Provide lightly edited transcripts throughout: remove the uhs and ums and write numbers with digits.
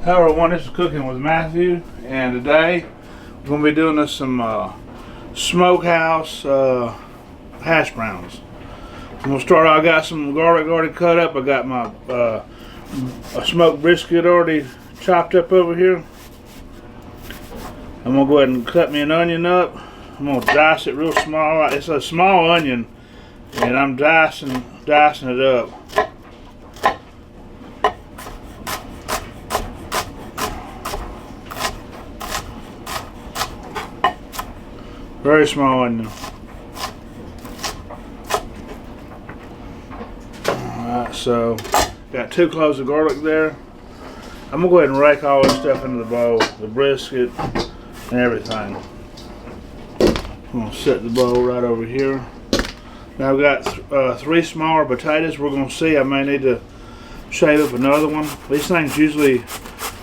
Hello everyone, this is Cooking with Matthew, and today we're going to be doing some smokehouse hash browns. I'm going to start. I got some garlic already cut up. I got my a smoked brisket already chopped up over here. I'm going to go ahead and cut me an onion up. I'm going to dice it real small. It's a small onion, and I'm dicing it up. Very small onion. Alright, so got 2 cloves of garlic there. I'm gonna go ahead and rake all this stuff into the bowl, the brisket and everything. I'm gonna set the bowl right over here. Now I've got 3 smaller potatoes. We're gonna see. I may need to shave up another one. These things usually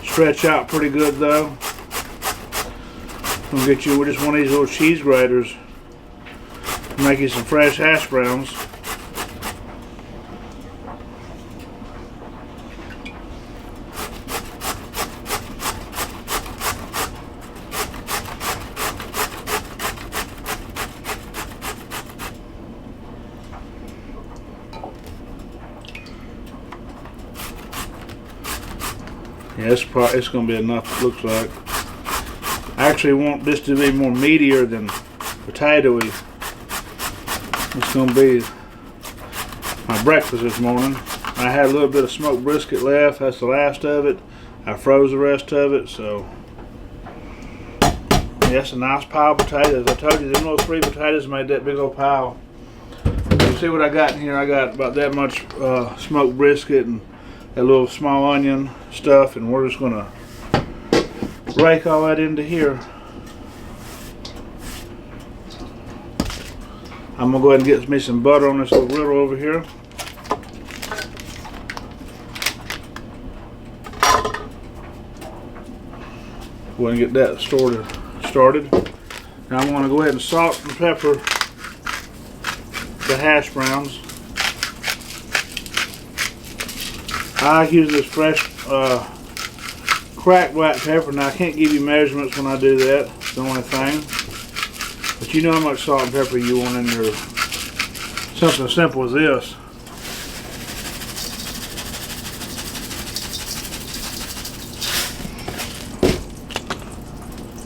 stretch out pretty good though. We'll get you just one of these little cheese graters. Make you some fresh hash browns. Yeah, it's going to be enough, it looks like. I actually want this to be more meatier than potatoey. It's going to be my breakfast this morning. I had a little bit of smoked brisket left. That's the last of it. I froze the rest of it, so yes, a nice pile of potatoes. I told you, them little 3 potatoes made that big old pile. You see what I got in here? I got about that much smoked brisket and that little small onion stuff, and we're just going to rake all that into here. I'm gonna go ahead and get me some butter on this little griddle over here. Go ahead and get that started. Now I'm gonna go ahead and salt and pepper the hash browns. I use this fresh cracked black pepper. Now I can't give you measurements when I do that, it's the only thing. But you know how much salt and pepper you want in your something simple as this.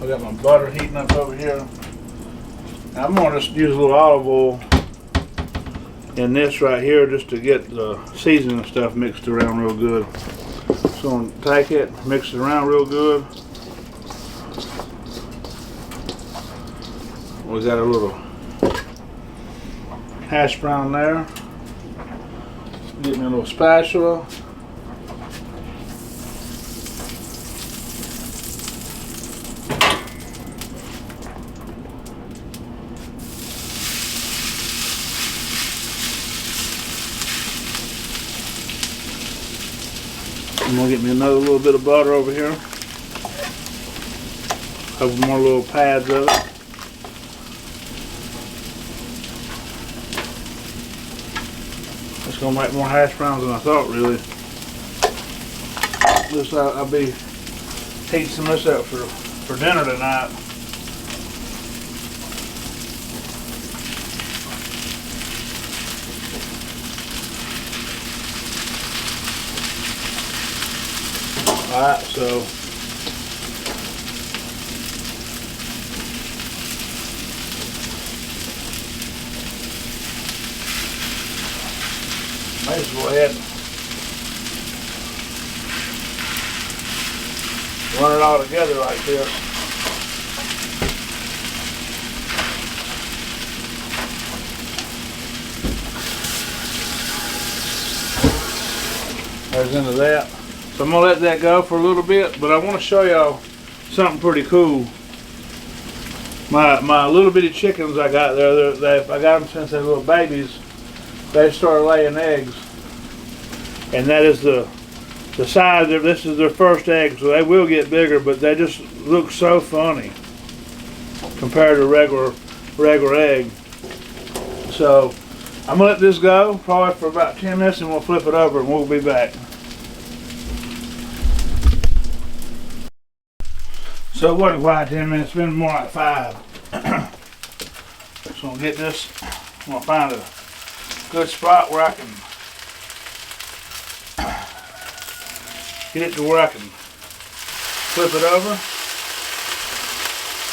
I got my butter heating up over here. Now I'm going to just use a little olive oil in this right here just to get the seasoning stuff mixed around real good. So I'm going to take it, mix it around real good. We got a little hash brown there. Get me a little spatula. I'm gonna get me another little bit of butter over here. Couple more little pads of it. It's gonna make more hash browns than I thought, really. This I'll be heating some of this up for dinner tonight. Alright, so might as well go ahead and run it all together like this. There's into that. So I'm going to let that go for a little bit, but I want to show y'all something pretty cool. My little bitty chickens I got there, I got them since they're little babies. They started laying eggs, and that is the size of this is their first egg, so they will get bigger, but they just look so funny compared to regular egg. So I'm gonna let this go probably for about 10 minutes, and we'll flip it over and we'll be back. So it wasn't quite 10 minutes, it's been more like 5. So I'm gonna get this, I'm gonna find a good spot where I can get it to where I can flip it over.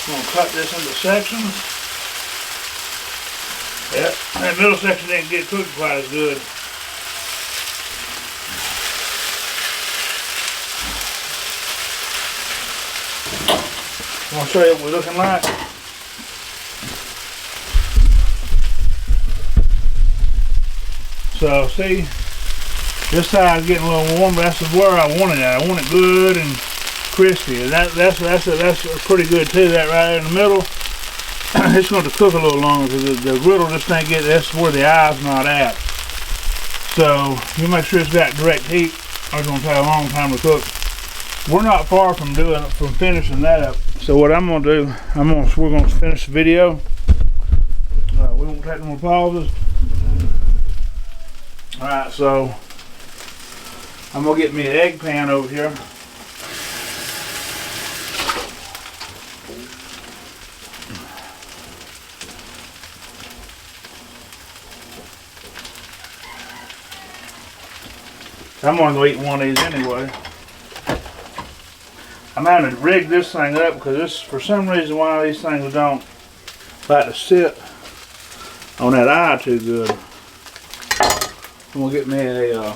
I'm gonna cut this into sections. Yep, that middle section didn't get cooked quite as good. I'm gonna show you what we're looking like. So see, this side is getting a little warm, but that's where I wanted it. I want it good and crispy. And that's pretty good too. That right there in the middle, it's going to cook a little longer because the griddle just ain't get. That's where the eye's not at. So you make sure it's got direct heat, or it's going to take a long time to cook. We're not far from finishing that up. So what I'm going to do, we're going to finish the video. We won't take no more pauses. All right, so I'm going to get me an egg pan over here. I'm going to go eat one of these anyway. I'm having to rig this thing up because this, for some reason, why these things don't like to sit on that eye too good. I'm gonna get me a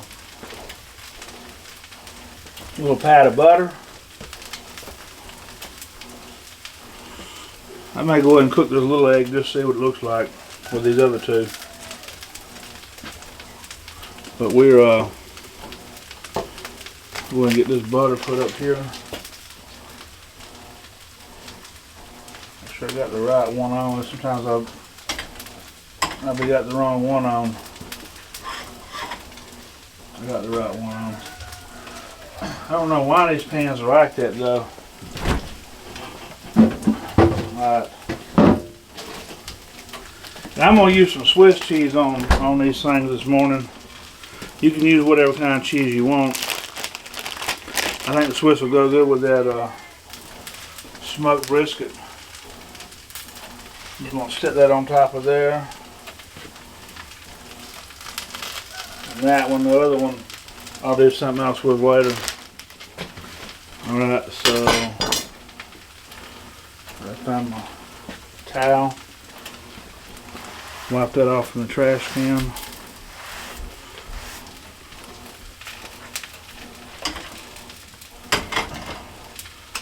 little pat of butter. I may go ahead and cook this little egg just to see what it looks like with these other two. But we're going to get this butter put up here. Make sure I got the right one on. Sometimes I've got the wrong one on. I got the right one on. I don't know why these pans are like that though. Alright. I'm going to use some Swiss cheese on these things this morning. You can use whatever kind of cheese you want. I think the Swiss will go good with that smoked brisket. Just want to set that on top of there. And that one, the other one, I'll do something else with later. Alright, so I found my towel. Wipe that off from the trash can.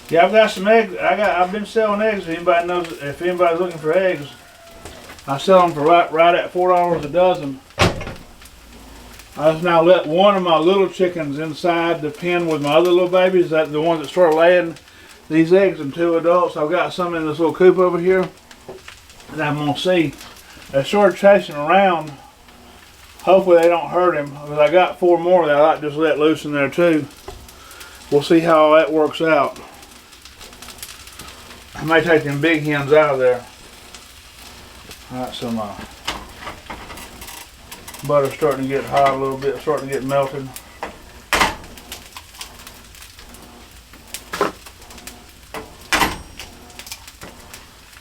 Yeah, I've got some eggs. I've been selling eggs. If anybody's looking for eggs, I sell them for right at $4 a dozen. I just now let one of my little chickens inside the pen with my other little babies, that the ones that start laying these eggs, and 2 adults. I've got some in this little coop over here, and I'm gonna see. They started chasing around. Hopefully they don't hurt him. But I got 4 more that I like just let loose in there too. We'll see how all that works out. I may take them big hens out of there. Alright, so my butter's starting to get hot a little bit, starting to get melted.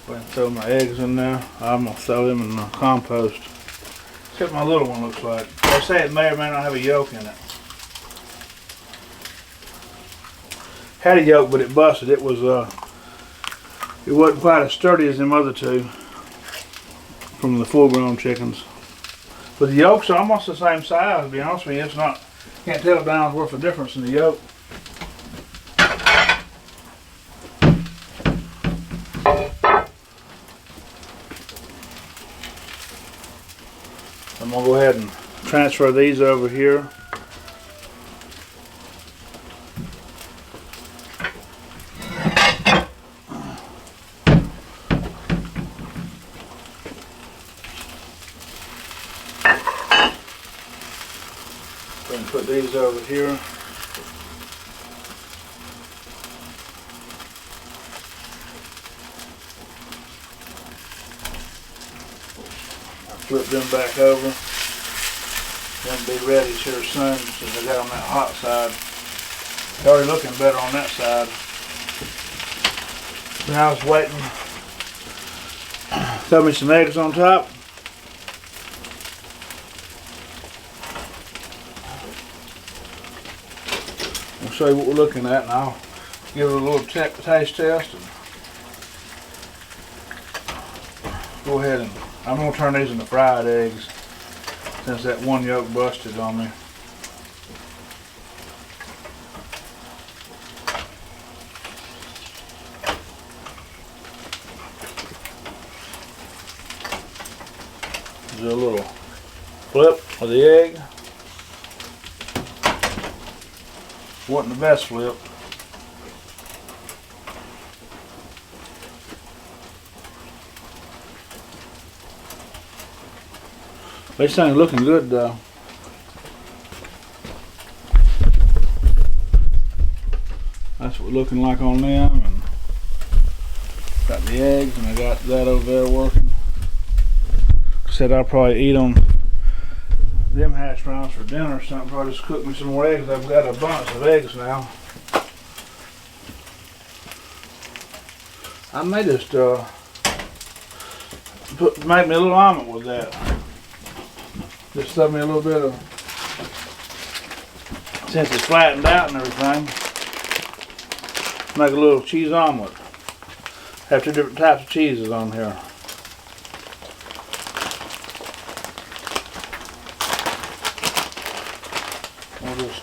Go ahead and throw my eggs in there. I'm going to throw them in the compost. See what my little one looks like. They say it may or may not have a yolk in it. Had a yolk, but it busted. It wasn't quite as sturdy as them other 2 from the full-grown chickens. But the yolks are almost the same size, to be honest with you. It's not, can't tell a dime's worth of difference in the yolk. I'm going to go ahead and transfer these over here. And put these over here. I'll flip them back over. Then be ready here soon since I got on that hot side. It's already looking better on that side. Now I was waiting. Throw me some eggs on top. I'll show you what we're looking at, and I'll give it a little taste test. And go ahead, and I'm going to turn these into fried eggs since that one yolk busted on me. Do a little flip of the egg. Wasn't the best flip. This thing's looking good though. That's what we're looking like on them, and got the eggs, and I got that over there working. Said I'll probably eat them hash browns for dinner or something. Probably just cook me some more eggs. I've got a bunch of eggs now. I may just make me a little omelet with that. Just throw me a little bit of, since it's flattened out and everything, make a little cheese omelet. Have two different types of cheeses on here. We'll just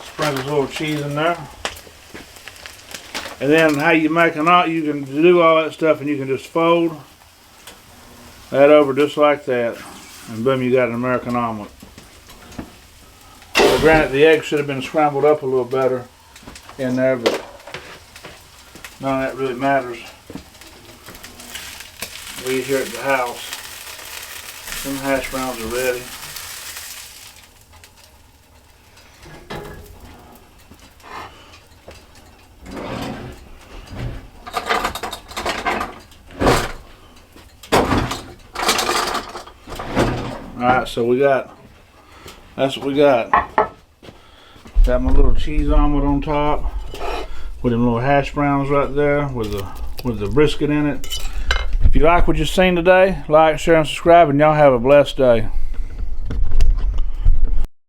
sprinkle a little cheese in there. And then how you make an omelet, you can do all that stuff and you can just fold that over just like that, and boom, you got an American omelet. So granted, the eggs should have been scrambled up a little better in there, but none of that really matters. We eat here at the house. Some hash browns are ready. Alright, so that's what we got. Got my little cheese omelet on top with them little hash browns right there with the brisket in it. If you like what you've seen today, like, share, and subscribe, and y'all have a blessed day.